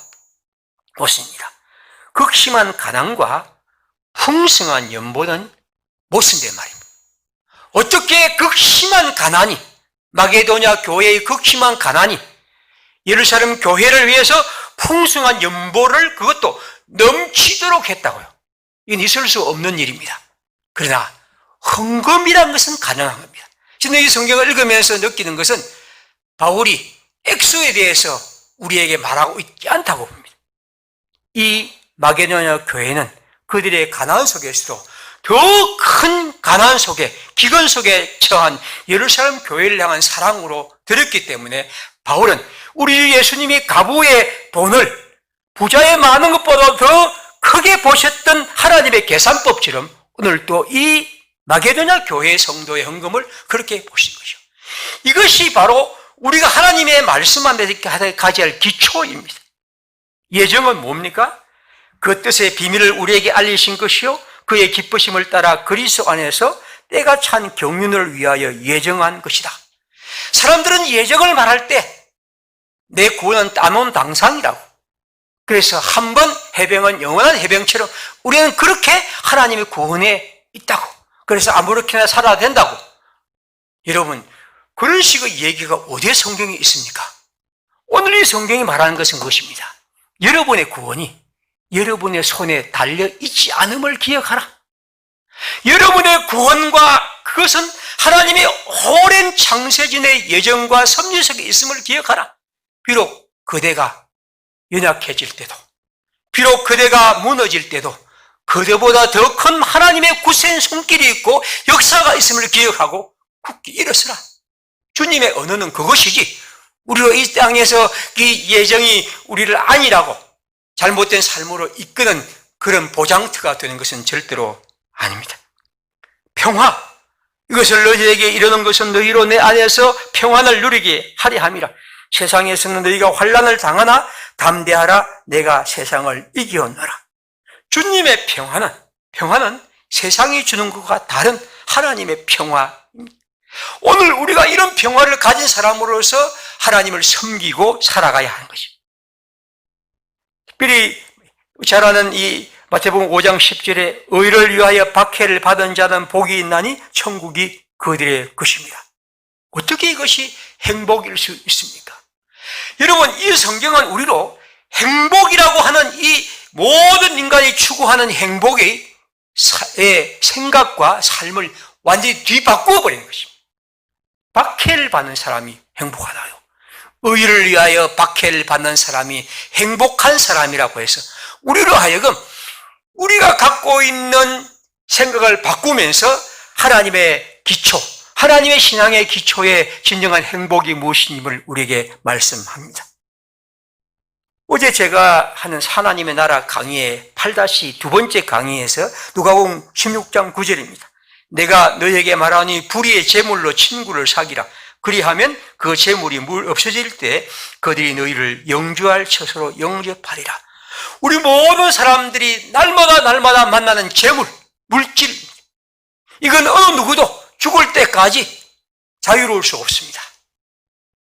모순입니다. 극심한 가난과 풍성한 연보는 모순된 말입니다. 어떻게 극심한 가난이 마게도냐 교회의 극심한 가난이 예루살렘 교회를 위해서 풍성한 연보를 그것도 넘치도록 했다고요. 이건 있을 수 없는 일입니다. 그러나 헌금이라는 것은 가능한 겁니다. 저는 이 성경을 읽으면서 느끼는 것은 바울이 액수에 대해서 우리에게 말하고 있지 않다고 봅니다. 이 마게도냐 교회는 그들의 가난 속에서도 더 큰 가난 속에 기근 속에 처한 예루살렘 교회를 향한 사랑으로 들었기 때문에 바울은 우리 주 예수님이 가부의 돈을 부자의 많은 것보다 더 크게 보셨던 하나님의 계산법처럼 오늘 또 이 마게도냐 교회 성도의 헌금을 그렇게 보신 거죠. 이것이 바로 우리가 하나님의 말씀 안에서 가져야 할 기초입니다. 예정은 뭡니까? 그 뜻의 비밀을 우리에게 알리신 것이요 그의 기쁘심을 따라 그리스도 안에서 때가 찬 경륜을 위하여 예정한 것이다. 사람들은 예정을 말할 때 내 구원은 따놓은 당상이라고, 그래서 한 번 해병은 영원한 해병처럼 우리는 그렇게 하나님의 구원에 있다고, 그래서 아무렇게나 살아야 된다고. 여러분, 그런 식의 얘기가 어디에 성경에 있습니까? 오늘 이 성경이 말하는 것은 그것입니다. 여러분의 구원이 여러분의 손에 달려있지 않음을 기억하라. 여러분의 구원과 그것은 하나님의 오랜 창세전의 예정과 섭리 속에 있음을 기억하라. 비록 그대가 연약해질 때도, 비록 그대가 무너질 때도 그대보다 더 큰 하나님의 굳센 손길이 있고 역사가 있음을 기억하고 굳게 일어서라. 주님의 언어는 그것이지, 우리가 이 땅에서 이 예정이 우리를 안일하고 잘못된 삶으로 이끄는 그런 보장터가 되는 것은 절대로 아닙니다. 평화, 이것을 너희에게 이르는 것은 너희로 내 안에서 평안을 누리게 하려 함이라. 세상에서는 너희가 환난을 당하나 담대하라, 내가 세상을 이기었노라. 주님의 평화는 세상이 주는 것과 다른 하나님의 평화입니다. 오늘 우리가 이런 평화를 가진 사람으로서 하나님을 섬기고 살아가야 하는 것입니다. 특별히 잘 아는 이 마태복음 5장 10절에 의를 위하여 박해를 받은 자는 복이 있나니 천국이 그들의 것입니다. 어떻게 이것이 행복일 수 있습니까? 여러분, 이 성경은 우리로 행복이라고 하는 이 모든 인간이 추구하는 행복의 생각과 삶을 완전히 뒤바꾸어 버리는 것입니다. 박해를 받는 사람이 행복하다요. 의를 위하여 박해를 받는 사람이 행복한 사람이라고 해서 우리로 하여금 우리가 갖고 있는 생각을 바꾸면서 하나님의 기초, 하나님의 신앙의 기초에 진정한 행복이 무엇임을 우리에게 말씀합니다. 어제 제가 하는 하나님의 나라 강의의 8-2번째 강의에서 누가복음 16장 9절입니다. 내가 너에게 말하니 불의의 제물로 친구를 사귀라. 그리하면 그 제물이 없어질 때 그들이 너희를 영주할 처소로 영접하리라. 우리 모든 사람들이 날마다 만나는 제물, 물질입니다. 이건 어느 누구도 죽을 때까지 자유로울 수 없습니다.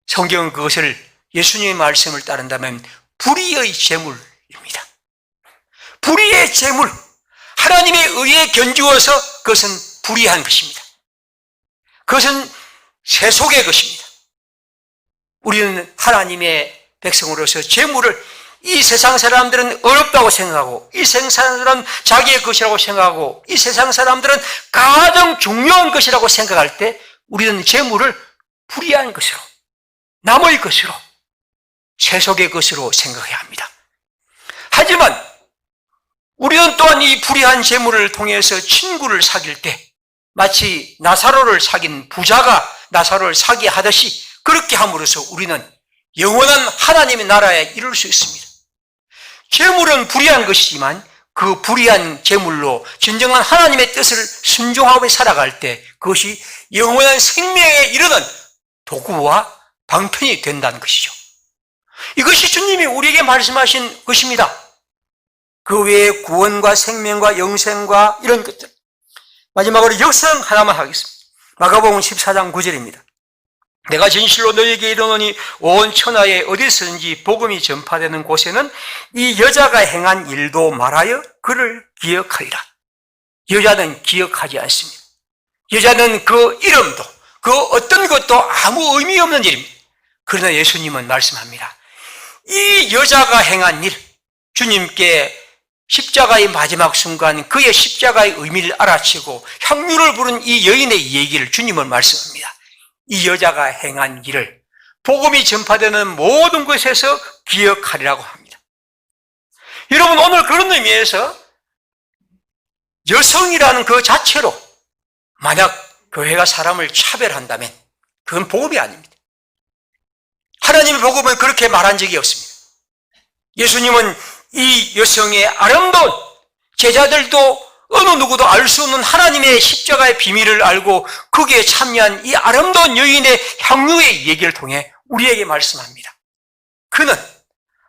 성경은 그것을 예수님의 말씀을 따른다면 불의의 제물입니다. 불의의 제물, 하나님의 의에 견주어서 그것은 불의한 것입니다. 그것은 세속의 것입니다. 우리는 하나님의 백성으로서 제물을 이 세상 사람들은 어렵다고 생각하고, 이 세상 사람들은 자기의 것이라고 생각하고, 이 세상 사람들은 가장 중요한 것이라고 생각할 때 우리는 제물을 불의한 것으로, 남의 것으로, 세속의 것으로 생각해야 합니다. 하지만 우리는 또한 이 불의한 제물을 통해서 친구를 사귈 때 마치 나사로를 사귄 부자가 나사로를 사귀 하듯이 그렇게 함으로써 우리는 영원한 하나님의 나라에 이룰 수 있습니다. 제물은 불의한 것이지만 그 불의한 제물로 진정한 하나님의 뜻을 순종하며 살아갈 때 그것이 영원한 생명에 이르는 도구와 방편이 된다는 것이죠. 이것이 주님이 우리에게 말씀하신 것입니다. 그 외에 구원과 생명과 영생과 이런 것들. 마지막으로 역사는 하나만 하겠습니다. 마가복음 14장 9절입니다. 내가 진실로 너희에게 이르노니 온 천하에 어디서든지 복음이 전파되는 곳에는 이 여자가 행한 일도 말하여 그를 기억하리라. 여자는 기억하지 않습니다. 여자는 그 이름도 그 어떤 것도 아무 의미 없는 일입니다. 그러나 예수님은 말씀합니다. 이 여자가 행한 일, 주님께 십자가의 마지막 순간 그의 십자가의 의미를 알아채고 향유를 부른 이 여인의 얘기를 주님은 말씀합니다. 이 여자가 행한 일을 복음이 전파되는 모든 곳에서 기억하리라고 합니다. 여러분, 오늘 그런 의미에서 여성이라는 그 자체로 만약 교회가 사람을 차별한다면 그건 복음이 아닙니다. 하나님의 복음은 그렇게 말한 적이 없습니다. 예수님은 이 여성의 아름다운, 제자들도 어느 누구도 알 수 없는 하나님의 십자가의 비밀을 알고 거기에 참여한 이 아름다운 여인의 향유의 얘기를 통해 우리에게 말씀합니다. 그는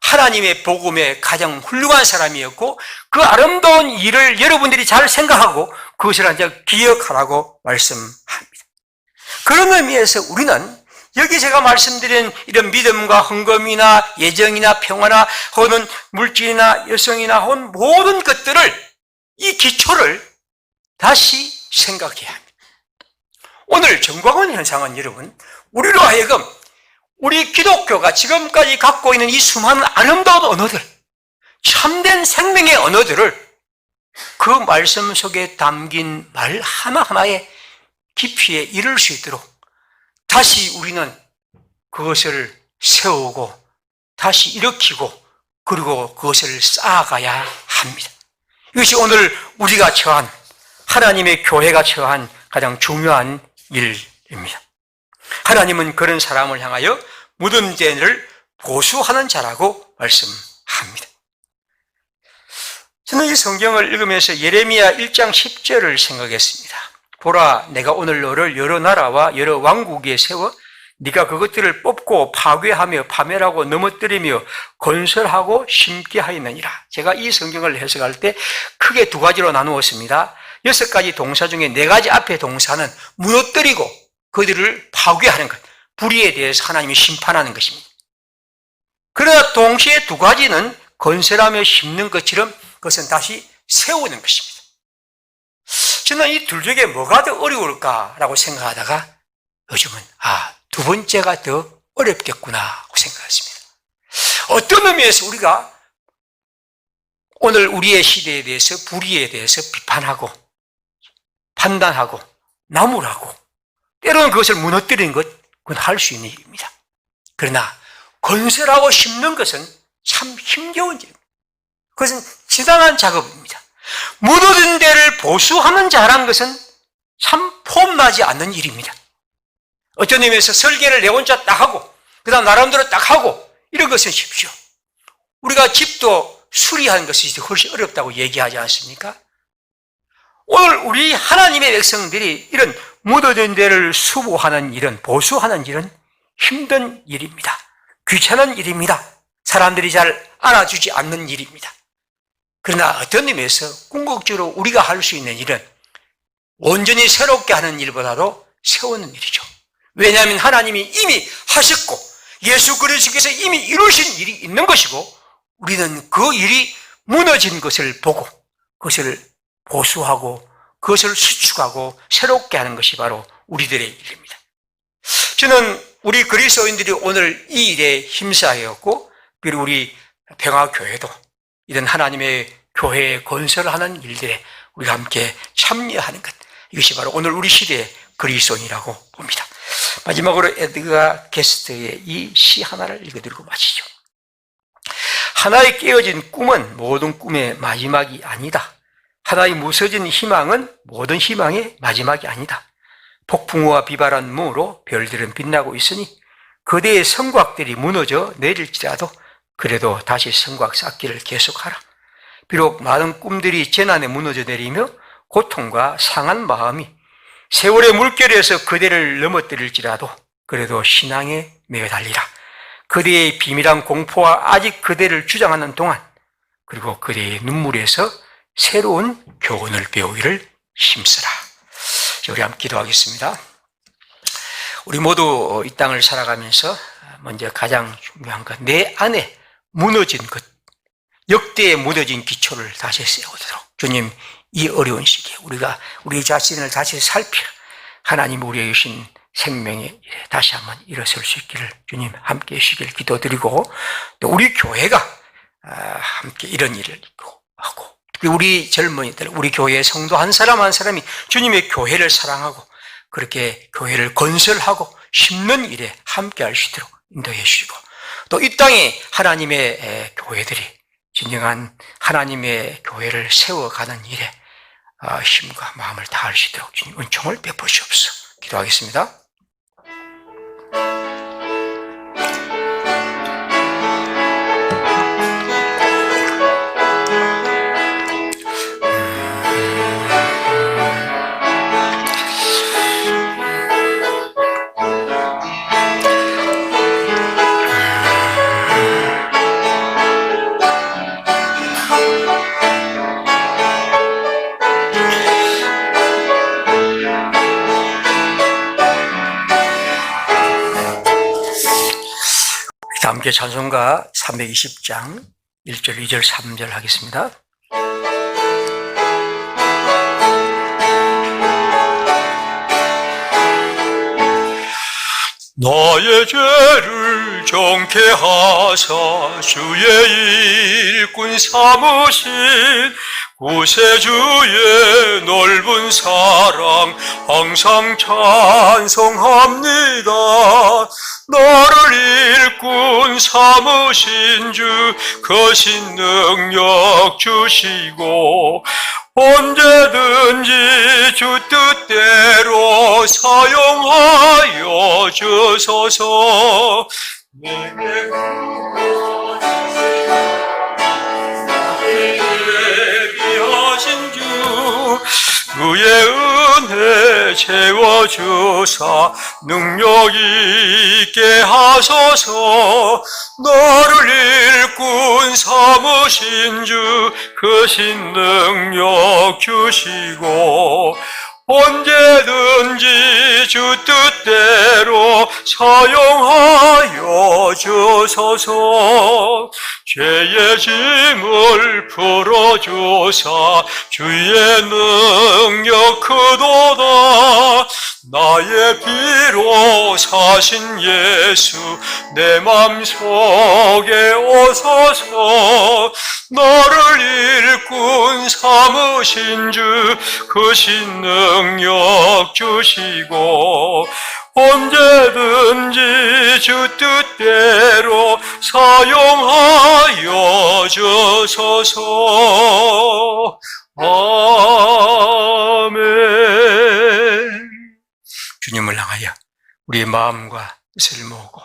하나님의 복음의 가장 훌륭한 사람이었고 그 아름다운 일을 여러분들이 잘 생각하고 그것을 이제 기억하라고 말씀합니다. 그런 의미에서 우리는 여기 제가 말씀드린 이런 믿음과 헌금이나 예정이나 평화나 혹은 물질이나 여성이나 혹은 모든 것들을, 이 기초를 다시 생각해야 합니다. 오늘 정광훈 현상은 여러분, 우리로 하여금 우리 기독교가 지금까지 갖고 있는 이 수많은 아름다운 언어들, 참된 생명의 언어들을 그 말씀 속에 담긴 말 하나하나의 깊이에 이를 수 있도록 다시 우리는 그것을 세우고 다시 일으키고 그리고 그것을 쌓아가야 합니다. 이것이 오늘 우리가 처한, 하나님의 교회가 처한 가장 중요한 일입니다. 하나님은 그런 사람을 향하여 묻은 죄를 보수하는 자라고 말씀합니다. 저는 이 성경을 읽으면서 예레미야 1장 10절을 생각했습니다. 보라, 내가 오늘 너를 여러 나라와 여러 왕국에 세워 네가 그것들을 뽑고 파괴하며 파멸하고 넘어뜨리며 건설하고 심게 하였느니라. 제가 이 성경을 해석할 때 크게 두 가지로 나누었습니다. 6가지 동사 중에 4가지 앞의 동사는 무너뜨리고 그들을 파괴하는 것, 불의에 대해서 하나님이 심판하는 것입니다. 그러나 동시에 2가지는 건설하며 심는 것처럼 그것은 다시 세우는 것입니다. 저는 이 둘 중에 뭐가 더 어려울까라고 생각하다가 요즘은 두 번째가 더 어렵겠구나 하고 생각했습니다. 어떤 의미에서 우리가 오늘 우리의 시대에 대해서 불의에 대해서 비판하고 판단하고 나무라고 때로는 그것을 무너뜨리는 것, 그건 할 수 있는 일입니다. 그러나 건설하고 심는 것은 참 힘겨운 일입니다. 그것은 지당한 작업입니다. 무너진 데를 보수하는 자라는 것은 참 폼나지 않는 일입니다. 어떤 의미에서 설계를 내 혼자 딱 하고 그 다음 나름대로 딱 하고 이런 것은 쉽죠. 우리가 집도 수리하는 것이 훨씬 어렵다고 얘기하지 않습니까? 오늘 우리 하나님의 백성들이 이런 무너진 데를 수보하는 일은, 보수하는 일은 힘든 일입니다. 귀찮은 일입니다. 사람들이 잘 알아주지 않는 일입니다. 그러나 어떤 의미에서 궁극적으로 우리가 할 수 있는 일은 온전히 새롭게 하는 일보다도 세우는 일이죠. 왜냐하면 하나님이 이미 하셨고 예수 그리스도께서 이미 이루신 일이 있는 것이고 우리는 그 일이 무너진 것을 보고 그것을 보수하고 그것을 수축하고 새롭게 하는 것이 바로 우리들의 일입니다. 저는 우리 그리스도인들이 오늘 이 일에 힘써야였고 그리고 우리 평화교회도 이런 하나님의 교회에 건설하는 일들에 우리가 함께 참여하는 것, 이것이 바로 오늘 우리 시대의 그리스도인이라고 봅니다. 마지막으로 에드가 게스트의 이 시 하나를 읽어드리고 마치죠. 하나의 깨어진 꿈은 모든 꿈의 마지막이 아니다. 하나의 무서진 희망은 모든 희망의 마지막이 아니다. 폭풍우와 비바람 무로 별들은 빛나고 있으니 그대의 성곽들이 무너져 내릴지라도 그래도 다시 성곽 쌓기를 계속하라. 비록 많은 꿈들이 재난에 무너져 내리며 고통과 상한 마음이 세월의 물결에서 그대를 넘어뜨릴지라도 그래도 신앙에 매달리라. 그대의 비밀한 공포와 아직 그대를 주장하는 동안 그리고 그대의 눈물에서 새로운 교훈을 배우기를 힘쓰라. 우리 함께 기도하겠습니다. 우리 모두 이 땅을 살아가면서 먼저 가장 중요한 것, 내 안에 무너진 것, 역대에 무너진 기초를 다시 세우도록 주님, 이 어려운 시기에 우리가 우리 자신을 다시 살펴 하나님 우리에게 주신 생명의 일에 다시 한번 일어설 수 있기를 주님 함께 해주시길 기도드리고 또 우리 교회가 함께 이런 일을 하고 우리 젊은이들, 우리 교회의 성도 한 사람 한 사람이 주님의 교회를 사랑하고 그렇게 교회를 건설하고 심는 일에 함께 할 수 있도록 인도해 주시고 또 이 땅에 하나님의 교회들이 진정한 하나님의 교회를 세워가는 일에 힘과 마음을 다할 수 있도록 주님 은총을 베푸시옵소서. 기도하겠습니다. 함께 찬송가 320장 1절, 2절, 3절 하겠습니다. 나의 죄를 정케 하사 주의 일꾼 삼으신 구세주의 넓은 사랑 항상 찬송합니다. 나를 일꾼 삼으신 주 거신 능력 주시고 언제든지 주 뜻대로 사용하여 주소서. 내게 예비하신 주 그의 은혜 채워주사 능력 있게 하소서. 너를 일꾼 삼으신 주 크신 능력 주시고 언제든지 주 뜻대로 사용하여 주소서. 죄의 짐을 풀어주사 주의 능력 크도다. 나의 피로 사신 예수 내 맘속에 오소서. 너를 일꾼 삼으신 주 크신 능력 주시고 언제든지 주 뜻대로 사용하여 주소서. 아멘. 주님을 향하여 우리의 마음과 뜻을 모으고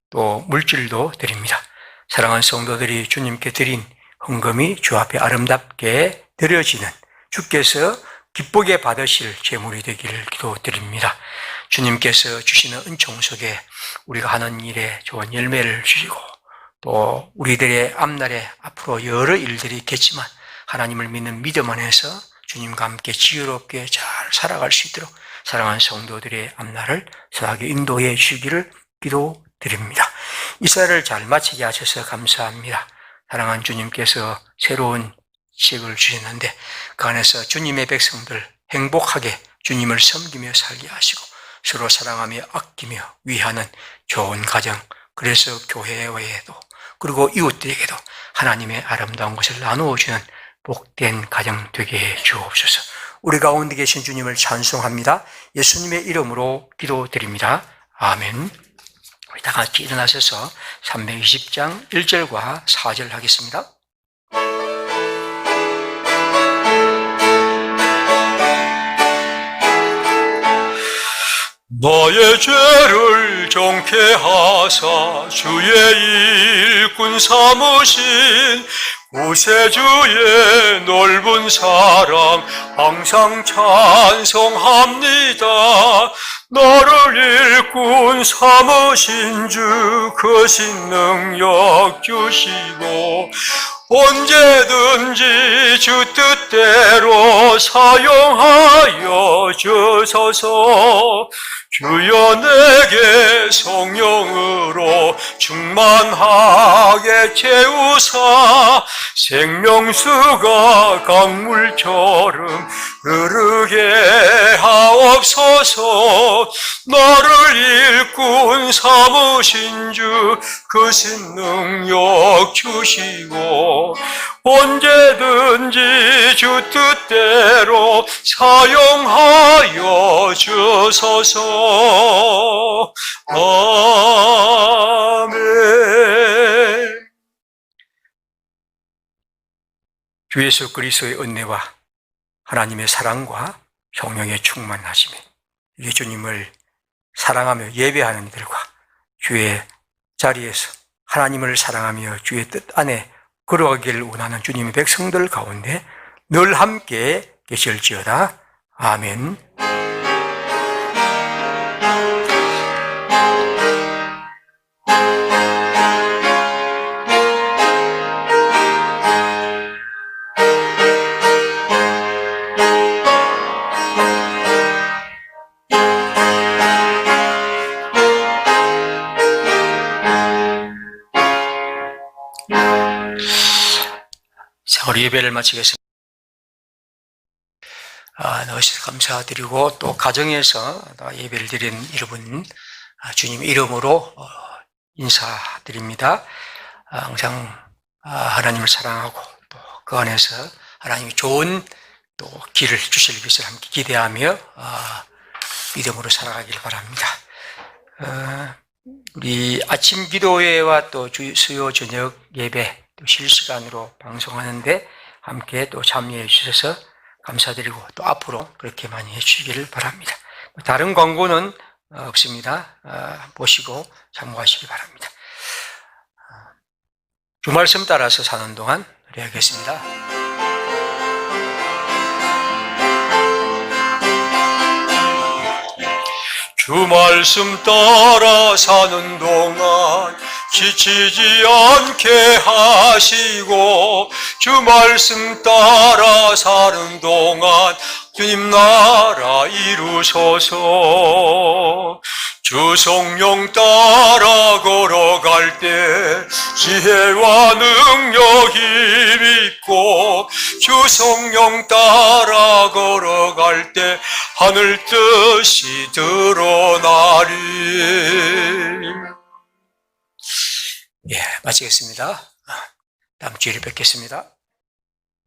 또 물질도 드립니다. 사랑하는 성도들이 주님께 드린 헌금이 주 앞에 아름답게 드려지는 주께서 기쁘게 받으실 제물이 되기를 기도드립니다. 주님께서 주시는 은총 속에 우리가 하는 일에 좋은 열매를 주시고 또 우리들의 앞날에 앞으로 여러 일들이 있겠지만 하나님을 믿는 믿음 안에서 주님과 함께 지혜롭게 잘 살아갈 수 있도록 사랑하는 성도들의 앞날을 선하게 인도해 주시기를 기도드립니다. 이 사회를 잘 마치게 하셔서 감사합니다. 사랑하는 주님께서 새로운 책을 주셨는데 그 안에서 주님의 백성들 행복하게 주님을 섬기며 살게 하시고 서로 사랑하며 아끼며 위하는 좋은 가정, 그래서 교회에도 그리고 이웃들에게도 하나님의 아름다운 것을 나누어주는 복된 가정 되게 해 주옵소서. 우리 가운데 계신 주님을 찬송합니다. 예수님의 이름으로 기도드립니다. 아멘. 우리 다 같이 일어나셔서 320장 1절과 4절 하겠습니다. 너의 죄를 정케 하사 주의 일꾼 삼으신 구세주의 넓은 사랑 항상 찬송합니다. 너를 일꾼 삼으신 주 크신 능력 주시고 언제든지 주 뜻대로 사용하여 주소서. 주여 내게 성령으로 충만하게 채우사 생명수가 강물처럼 흐르게 하옵소서. 너를 일꾼 삼으신 주 크신 능력 주시고 언제든지 주 뜻대로 사용하여 주소서. 아멘. 주 예수 그리스도의 은혜와 하나님의 사랑과 성령의 충만하심이 이 주님을 사랑하며 예배하는 이들과 주의 자리에서 하나님을 사랑하며 주의 뜻 안에 걸어가기를 원하는 주님의 백성들 가운데 늘 함께 계실지어다. 아멘. 예배를 마치겠습니다. 나오셔서 감사드리고 또 가정에서 예배를 드린 여러분 주님 이름으로 인사드립니다. 항상 하나님을 사랑하고 또 그 안에서 하나님이 좋은 또 길을 주실 것을 함께 기대하며 믿음으로 살아가길 바랍니다. 우리 아침 기도회와 또 수요 저녁 예배 또 실시간으로 방송하는데 함께 또 참여해 주셔서 감사드리고 또 앞으로 그렇게 많이 해주시기를 바랍니다. 다른 광고는 없습니다. 보시고 참고하시기 바랍니다. 주 말씀 따라서 사는 동안 노래하겠습니다. 주 말씀 따라 사는 동안 지치지 않게 하시고 주 말씀 따라 사는 동안 주님 나라 이루소서. 주 성령 따라 걸어갈 때 지혜와 능력 힘있고 주 성령 따라 걸어갈 때 하늘 뜻이 드러나리. 예, 마치겠습니다. 다음 주일에 뵙겠습니다.